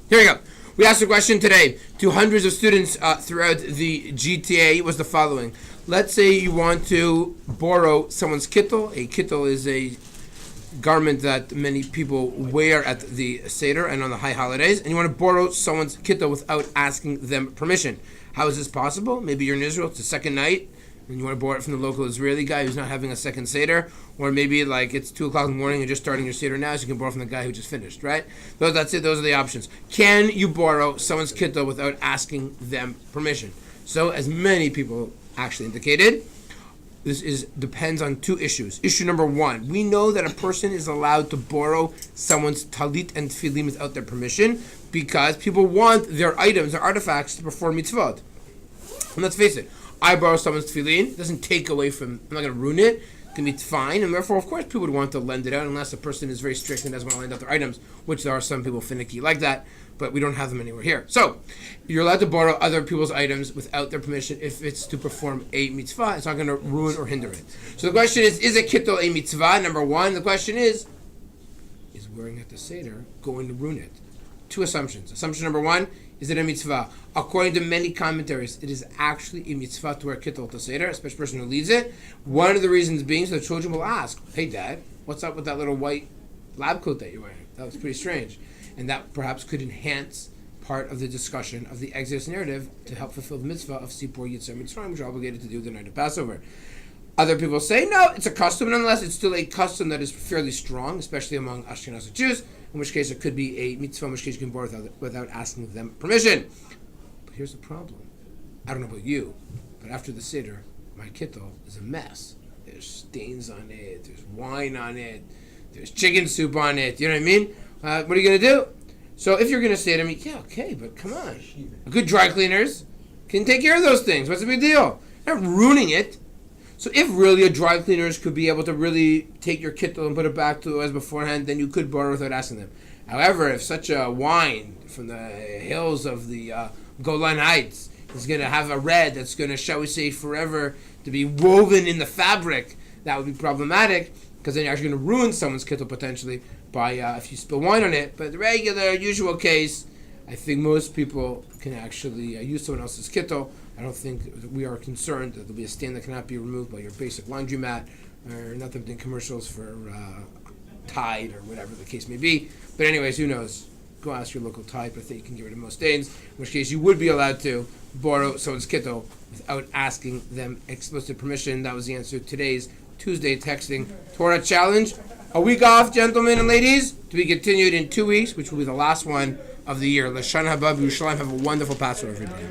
Here we go. We asked a question today to hundreds of students throughout the GTA. It was the following. Let's say you want to borrow someone's ketil. A ketil is a garment that many people wear at the Seder and on the high holidays, and you want to borrow someone's ketil without asking them permission. How is this possible? Maybe you're in Israel, it's the second night, and you want to borrow it from the local Israeli guy who's not having a second Seder, or maybe like it's 2 o'clock in the morning and you're just starting your Seder now, so you can borrow from the guy who just finished, right? That's it, those are the options. Can you borrow someone's ketil without asking them permission? So, as many people actually indicated, this depends on 2 issues. Issue number 1, we know that a person is allowed to borrow someone's talit and tefillin without their permission because people want their items, their artifacts to perform mitzvot. And let's face it, I borrow someone's tefillin, it doesn't take away from, I'm not going to ruin it, it can be fine, and therefore, of course, people would want to lend it out unless the person is very strict and doesn't want to lend out their items, which there are some people finicky like that, but we don't have them anywhere here. So, you're allowed to borrow other people's items without their permission if it's to perform a mitzvah. It's not going to ruin or hinder it. So the question is a ketil a mitzvah? Number 1. The question is wearing it at the Seder going to ruin it? 2 assumptions. Assumption number 1, is it a mitzvah? According to many commentaries, it is actually a mitzvah to wear ketil at the Seder, especially the person who leads it. One of the reasons being so the children will ask, hey Dad, what's up with that little white lab coat that you're wearing? That was pretty strange. And that perhaps could enhance part of the discussion of the Exodus narrative to help fulfill the mitzvah of Sipur Yitzhak Mitzrayim, which are obligated to do the night of Passover. Other people say, no, it's a custom. Nonetheless, it's still a custom that is fairly strong, especially among Ashkenazi Jews, in which case it could be a mitzvah, in which case you can borrow without asking them permission. But here's the problem. I don't know about you, but after the Seder, my ketil is a mess. There's stains on it, there's wine on it, there's chicken soup on it, you know what I mean? What are you going to do? So if you're going to say to me, yeah, okay, but come on. Good dry cleaners can take care of those things. What's the big deal? They're not ruining it. So if really a dry cleaners could be able to really take your ketil and put it back to as beforehand, then you could borrow without asking them. However, if such a wine from the hills of the Golan Heights is going to have a red that's going to, shall we say, forever to be woven in the fabric, that would be problematic, because then you're actually going to ruin someone's ketil potentially by if you spill wine on it. But the regular, usual case, I think most people can actually use someone else's ketil. I don't think we are concerned that there'll be a stain that cannot be removed by your basic laundromat, or nothing in commercials for Tide or whatever the case may be. But anyways, who knows? Go ask your local Tide, but I think you can get rid of most stains, in which case you would be allowed to borrow someone's ketil without asking them explicit permission. That was the answer to today's Tuesday texting Torah challenge. A week off, gentlemen and ladies, to be continued in 2 weeks, which will be the last one of the year. L'shana haba b'Yerushalayim. Have a wonderful Passover, everybody.